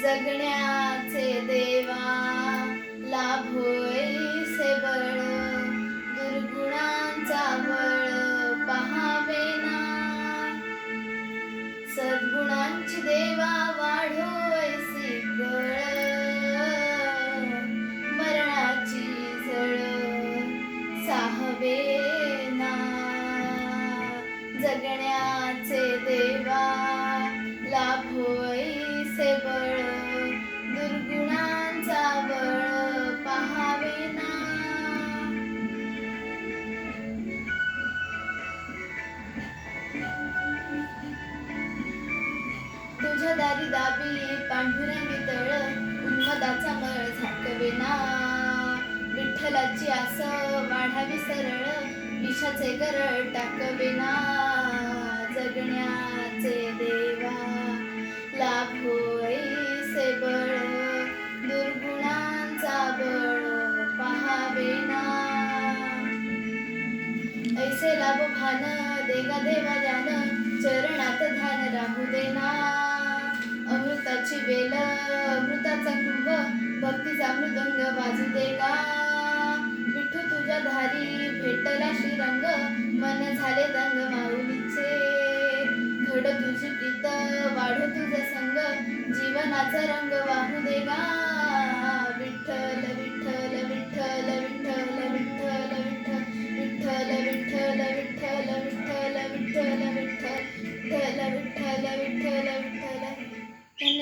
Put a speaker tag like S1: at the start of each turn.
S1: जगण्याचे देवा लाभोईसे बळ दुर्गुणांचा बळ पहावेना सद्गुणांची देवा वाढोईसी कळ मरणाची झळ साहवेना जगण्याचे देवा लाभोईसे बळ दुर्गुणांचा बळ पहावेना तुझ्या दारी दाबी पांढुरंगी तळ उन्मदाचा मळ झाकवेना विठ्ठलाची आस वाढावी सरळ विषाचे गरळ टाकवेना जगण्याचे देवा लाभोईसे बळ दुर्गुणांचा बळ पहावेना ऐसे लाभ भान देगा देवा ज्ञान चरणात ध्यान राहू देना अमृताची वेल अमृताचा कुंभ भक्तीचा मृदंग वाजू देगा विठू तुझ्या धारी भेटला श्रीरंग मन झाले दंग माऊलीचे घड तुझी प्रीत वाढ तुझा संग जीवनाचा रंग वाहू देगा